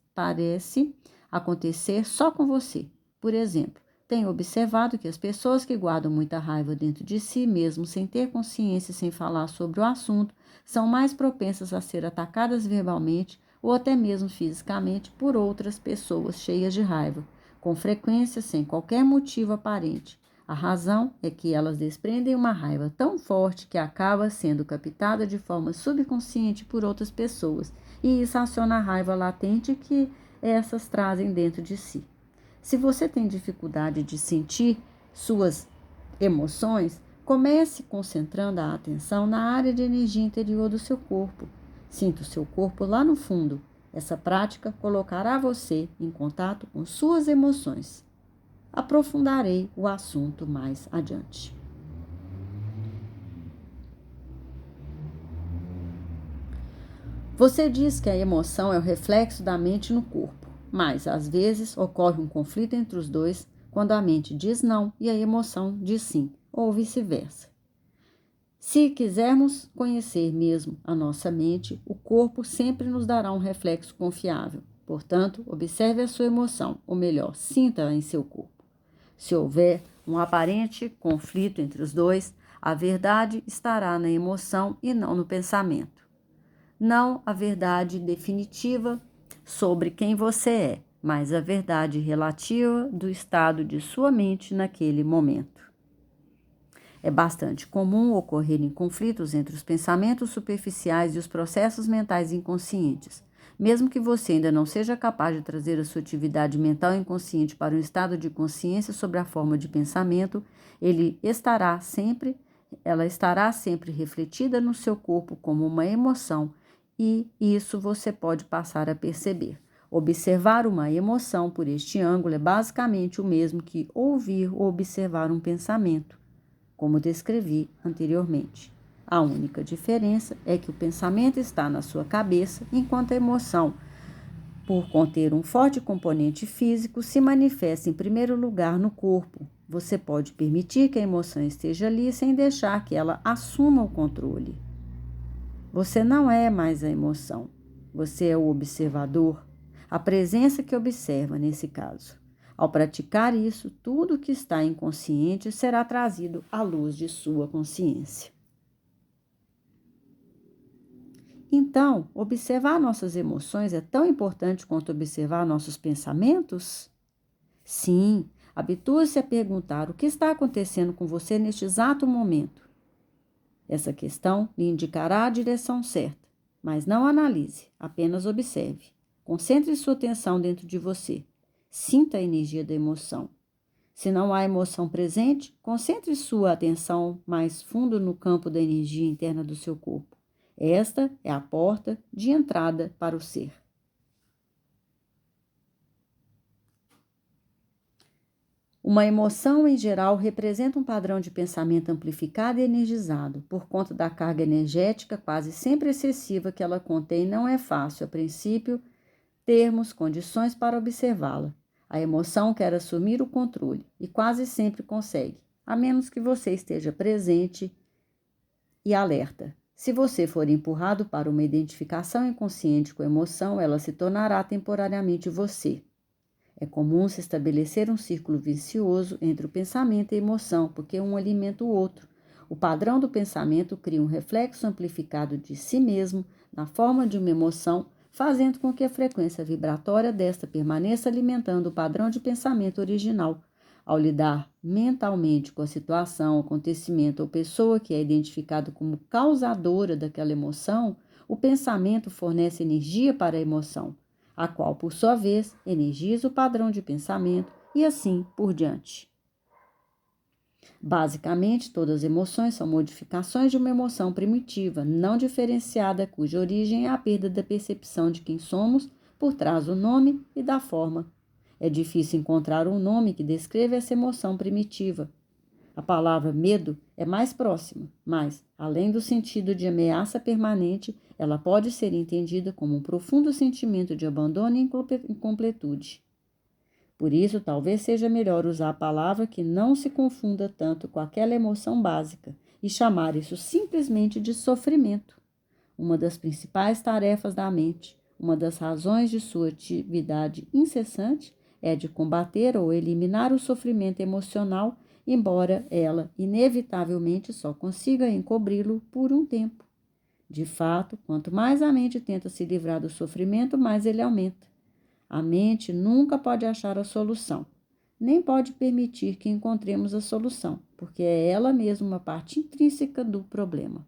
acontecer só com você. Por exemplo, tenho observado que as pessoas que guardam muita raiva dentro de si, mesmo sem ter consciência e sem falar sobre o assunto, são mais propensas a ser atacadas verbalmente ou até mesmo fisicamente por outras pessoas cheias de raiva, com frequência sem qualquer motivo aparente. A razão é que elas desprendem uma raiva tão forte que acaba sendo captada de forma subconsciente por outras pessoas e isso aciona a raiva latente que essas trazem dentro de si. Se você tem dificuldade de sentir suas emoções, comece concentrando a atenção na área de energia interior do seu corpo. Sinta o seu corpo lá no fundo. Essa prática colocará você em contato com suas emoções. Aprofundarei o assunto mais adiante. Você diz que a emoção é o reflexo da mente no corpo, mas às vezes ocorre um conflito entre os dois quando a mente diz não e a emoção diz sim, ou vice-versa. Se quisermos conhecer mesmo a nossa mente, o corpo sempre nos dará um reflexo confiável. Portanto, observe a sua emoção, ou melhor, sinta-a em seu corpo. Se houver um aparente conflito entre os dois, a verdade estará na emoção e não no pensamento. Não a verdade definitiva sobre quem você é, mas a verdade relativa do estado de sua mente naquele momento. É bastante comum ocorrerem conflitos entre os pensamentos superficiais e os processos mentais inconscientes. Mesmo que você ainda não seja capaz de trazer a sua atividade mental inconsciente para um estado de consciência sobre a forma de pensamento, ela estará sempre refletida no seu corpo como uma emoção, e isso você pode passar a perceber. Observar uma emoção por este ângulo é basicamente o mesmo que ouvir ou observar um pensamento, como descrevi anteriormente. A única diferença é que o pensamento está na sua cabeça, enquanto a emoção, por conter um forte componente físico, se manifesta em primeiro lugar no corpo. Você pode permitir que a emoção esteja ali sem deixar que ela assuma o controle. Você não é mais a emoção, você é o observador, a presença que observa nesse caso. Ao praticar isso, tudo que está inconsciente será trazido à luz de sua consciência. Então, observar nossas emoções é tão importante quanto observar nossos pensamentos? Sim, habitue-se a perguntar o que está acontecendo com você neste exato momento. Essa questão lhe indicará a direção certa, mas não analise, apenas observe. Concentre sua atenção dentro de você. Sinta a energia da emoção. Se não há emoção presente, concentre sua atenção mais fundo no campo da energia interna do seu corpo. Esta é a porta de entrada para o ser. Uma emoção, em geral, representa um padrão de pensamento amplificado e energizado. Por conta da carga energética quase sempre excessiva que ela contém, não é fácil, a princípio, termos condições para observá-la. A emoção quer assumir o controle e quase sempre consegue, a menos que você esteja presente e alerta. Se você for empurrado para uma identificação inconsciente com a emoção, ela se tornará temporariamente você. É comum se estabelecer um círculo vicioso entre o pensamento e a emoção, porque um alimenta o outro. O padrão do pensamento cria um reflexo amplificado de si mesmo na forma de uma emoção, fazendo com que a frequência vibratória desta permaneça alimentando o padrão de pensamento original. Ao lidar mentalmente com a situação, acontecimento ou pessoa que é identificado como causadora daquela emoção, o pensamento fornece energia para a emoção, a qual, por sua vez, energiza o padrão de pensamento e assim por diante. Basicamente, todas as emoções são modificações de uma emoção primitiva, não diferenciada, cuja origem é a perda da percepção de quem somos por trás do nome e da forma. É difícil encontrar um nome que descreva essa emoção primitiva. A palavra medo é mais próxima, mas, além do sentido de ameaça permanente, ela pode ser entendida como um profundo sentimento de abandono e incompletude. Por isso, talvez seja melhor usar a palavra que não se confunda tanto com aquela emoção básica e chamar isso simplesmente de sofrimento. Uma das principais tarefas da mente, uma das razões de sua atividade incessante, é de combater ou eliminar o sofrimento emocional, embora ela, inevitavelmente, só consiga encobri-lo por um tempo. De fato, quanto mais a mente tenta se livrar do sofrimento, mais ele aumenta. A mente nunca pode achar a solução, nem pode permitir que encontremos a solução, porque é ela mesma uma parte intrínseca do problema.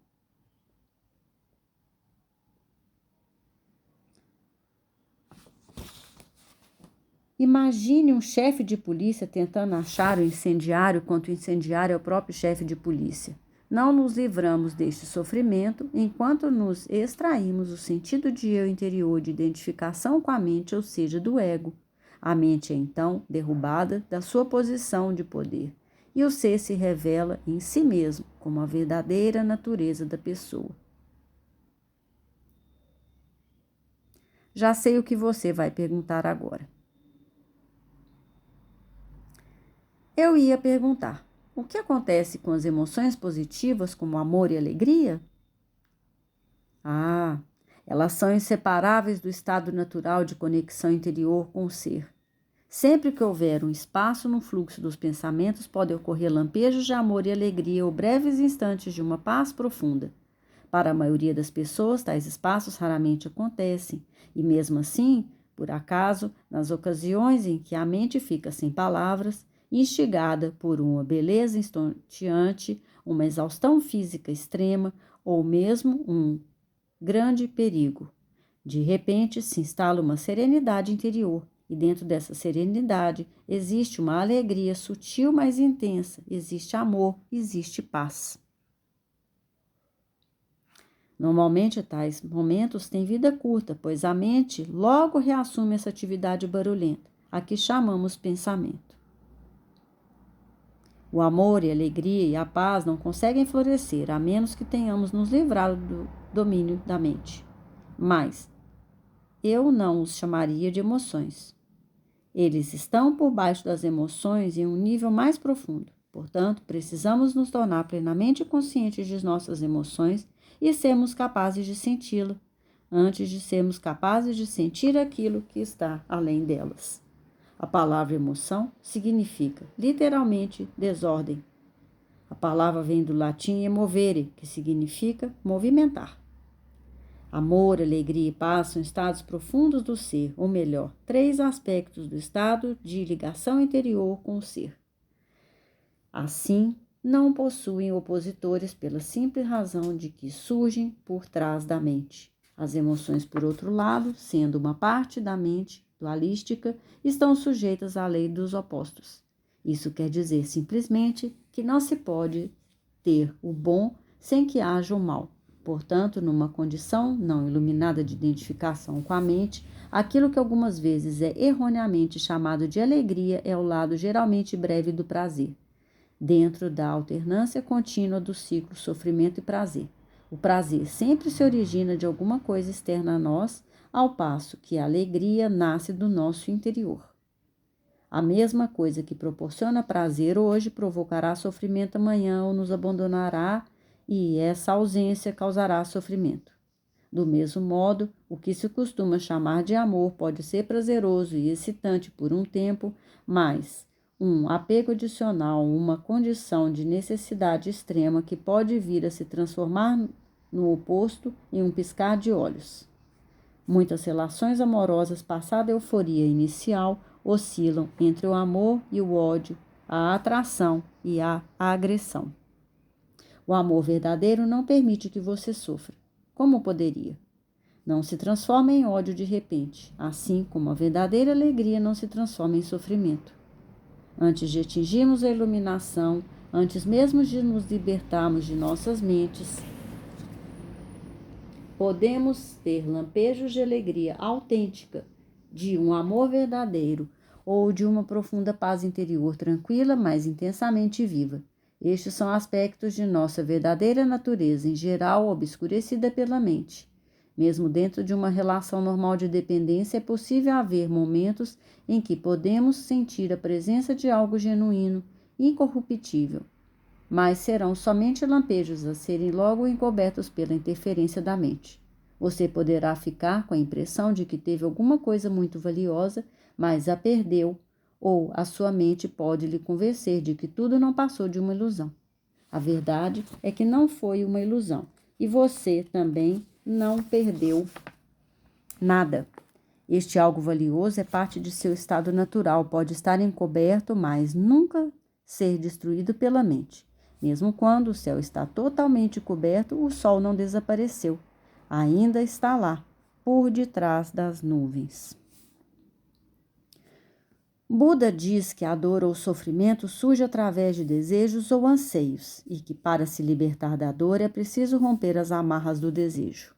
Imagine um chefe de polícia tentando achar o incendiário quando o incendiário é o próprio chefe de polícia. Não nos livramos deste sofrimento enquanto nos extraímos o sentido de eu interior de identificação com a mente, ou seja, do ego. A mente é então derrubada da sua posição de poder e o ser se revela em si mesmo como a verdadeira natureza da pessoa. Já sei o que você vai perguntar agora. Eu ia perguntar: o que acontece com as emoções positivas, como amor e alegria? Ah, elas são inseparáveis do estado natural de conexão interior com o ser. Sempre que houver um espaço no fluxo dos pensamentos, podem ocorrer lampejos de amor e alegria ou breves instantes de uma paz profunda. Para a maioria das pessoas, tais espaços raramente acontecem, e mesmo assim, por acaso, nas ocasiões em que a mente fica sem palavras, instigada por uma beleza estonteante, uma exaustão física extrema ou mesmo um grande perigo, de repente se instala uma serenidade interior, e dentro dessa serenidade existe uma alegria sutil, mas intensa, existe amor, existe paz. Normalmente, tais momentos têm vida curta, pois a mente logo reassume essa atividade barulhenta, a que chamamos pensamento. O amor e a alegria e a paz não conseguem florescer, a menos que tenhamos nos livrado do domínio da mente. Mas eu não os chamaria de emoções. Eles estão por baixo das emoções em um nível mais profundo. Portanto, precisamos nos tornar plenamente conscientes de nossas emoções e sermos capazes de senti-la, antes de sermos capazes de sentir aquilo que está além delas. A palavra emoção significa, literalmente, desordem. A palavra vem do latim emovere, que significa movimentar. Amor, alegria e paz são estados profundos do ser, ou melhor, 3 aspectos do estado de ligação interior com o ser. Assim, não possuem opositores pela simples razão de que surgem por trás da mente. As emoções, por outro lado, sendo uma parte da mente dualística, estão sujeitas à lei dos opostos. Isso quer dizer simplesmente que não se pode ter o bom sem que haja o mal. Portanto, numa condição não iluminada de identificação com a mente, aquilo que algumas vezes é erroneamente chamado de alegria é o lado geralmente breve do prazer, dentro da alternância contínua do ciclo sofrimento e prazer. O prazer sempre se origina de alguma coisa externa a nós, ao passo que a alegria nasce do nosso interior. A mesma coisa que proporciona prazer hoje provocará sofrimento amanhã ou nos abandonará, e essa ausência causará sofrimento. Do mesmo modo, o que se costuma chamar de amor pode ser prazeroso e excitante por um tempo, mas um apego adicional, uma condição de necessidade extrema que pode vir a se transformar no oposto em um piscar de olhos. Muitas relações amorosas, passada a euforia inicial, oscilam entre o amor e o ódio, a atração e a agressão. O amor verdadeiro não permite que você sofra. Como poderia? Não se transforma em ódio de repente, assim como a verdadeira alegria não se transforma em sofrimento. Antes de atingirmos a iluminação, antes mesmo de nos libertarmos de nossas mentes, podemos ter lampejos de alegria autêntica, de um amor verdadeiro ou de uma profunda paz interior tranquila, mas intensamente viva. Estes são aspectos de nossa verdadeira natureza, em geral obscurecida pela mente. Mesmo dentro de uma relação normal de dependência, é possível haver momentos em que podemos sentir a presença de algo genuíno, incorruptível, mas serão somente lampejos a serem logo encobertos pela interferência da mente. Você poderá ficar com a impressão de que teve alguma coisa muito valiosa, mas a perdeu, ou a sua mente pode lhe convencer de que tudo não passou de uma ilusão. A verdade é que não foi uma ilusão, e você também não perdeu nada. Este algo valioso é parte de seu estado natural, pode estar encoberto, mas nunca ser destruído pela mente. Mesmo quando o céu está totalmente coberto, o sol não desapareceu. Ainda está lá, por detrás das nuvens. Buda diz que a dor ou sofrimento surge através de desejos ou anseios e que para se libertar da dor é preciso romper as amarras do desejo.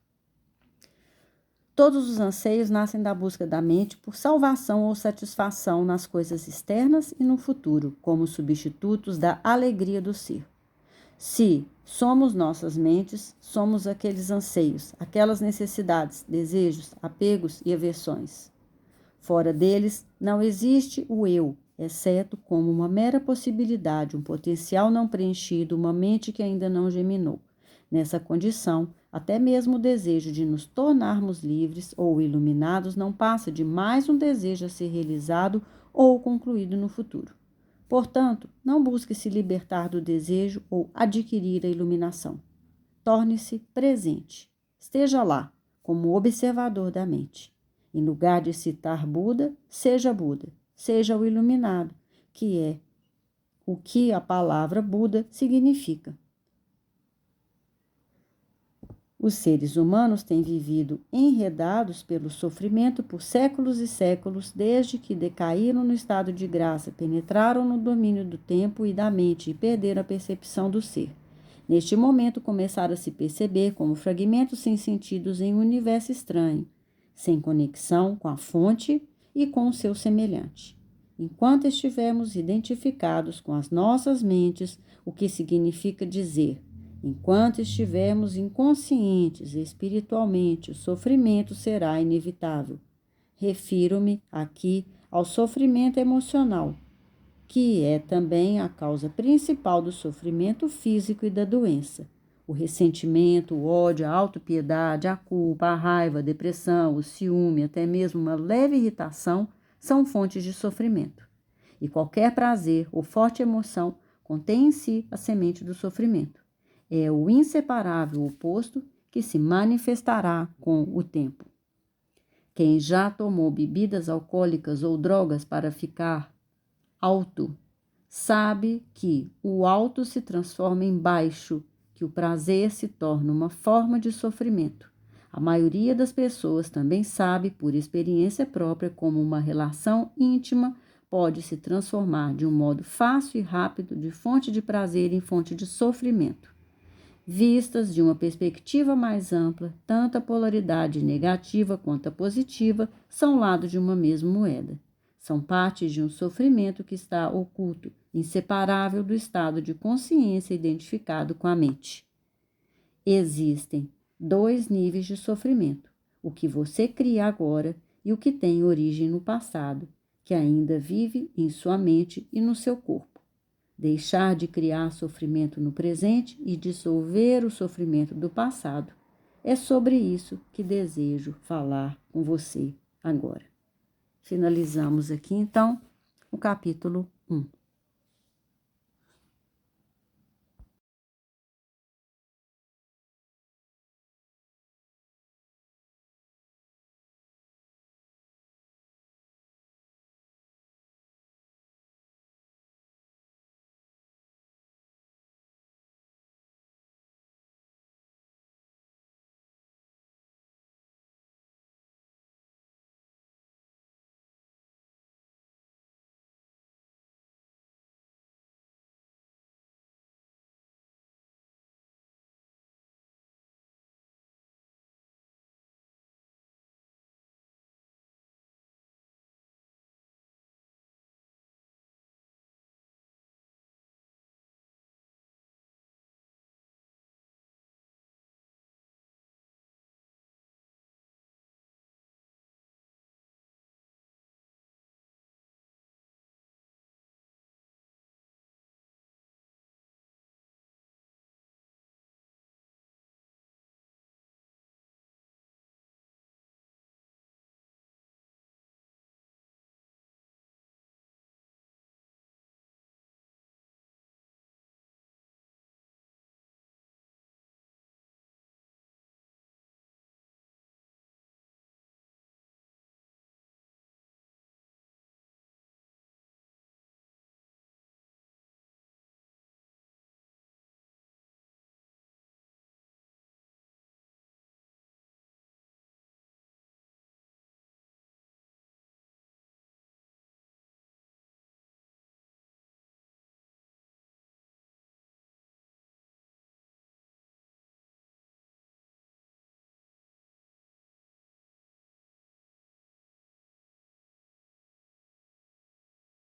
Todos os anseios nascem da busca da mente por salvação ou satisfação nas coisas externas e no futuro, como substitutos da alegria do ser. Se somos nossas mentes, somos aqueles anseios, aquelas necessidades, desejos, apegos e aversões. Fora deles, não existe o eu, exceto como uma mera possibilidade, um potencial não preenchido, uma mente que ainda não geminou. Nessa condição, até mesmo o desejo de nos tornarmos livres ou iluminados não passa de mais um desejo a ser realizado ou concluído no futuro. Portanto, não busque se libertar do desejo ou adquirir a iluminação. Torne-se presente. Esteja lá, como observador da mente. Em lugar de citar Buda, seja o iluminado, que é o que a palavra Buda significa. Os seres humanos têm vivido enredados pelo sofrimento por séculos e séculos, desde que decaíram no estado de graça, penetraram no domínio do tempo e da mente e perderam a percepção do ser. Neste momento, começaram a se perceber como fragmentos sem sentidos em um universo estranho, sem conexão com a fonte e com o seu semelhante. Enquanto estivermos identificados com as nossas mentes, o que significa dizer: enquanto estivermos inconscientes espiritualmente, o sofrimento será inevitável. Refiro-me aqui ao sofrimento emocional, que é também a causa principal do sofrimento físico e da doença. O ressentimento, o ódio, a autopiedade, a culpa, a raiva, a depressão, o ciúme, até mesmo uma leve irritação são fontes de sofrimento. E qualquer prazer ou forte emoção contém em si a semente do sofrimento. É o inseparável oposto que se manifestará com o tempo. Quem já tomou bebidas alcoólicas ou drogas para ficar alto, sabe que o alto se transforma em baixo, que o prazer se torna uma forma de sofrimento. A maioria das pessoas também sabe, por experiência própria, como uma relação íntima pode se transformar de um modo fácil e rápido de fonte de prazer em fonte de sofrimento. Vistas de uma perspectiva mais ampla, tanto a polaridade negativa quanto a positiva são lados de uma mesma moeda. São partes de um sofrimento que está oculto, inseparável do estado de consciência identificado com a mente. Existem 2 níveis de sofrimento: o que você cria agora e o que tem origem no passado, que ainda vive em sua mente e no seu corpo. Deixar de criar sofrimento no presente e dissolver o sofrimento do passado. É sobre isso que desejo falar com você agora. Finalizamos aqui, então, o capítulo 1.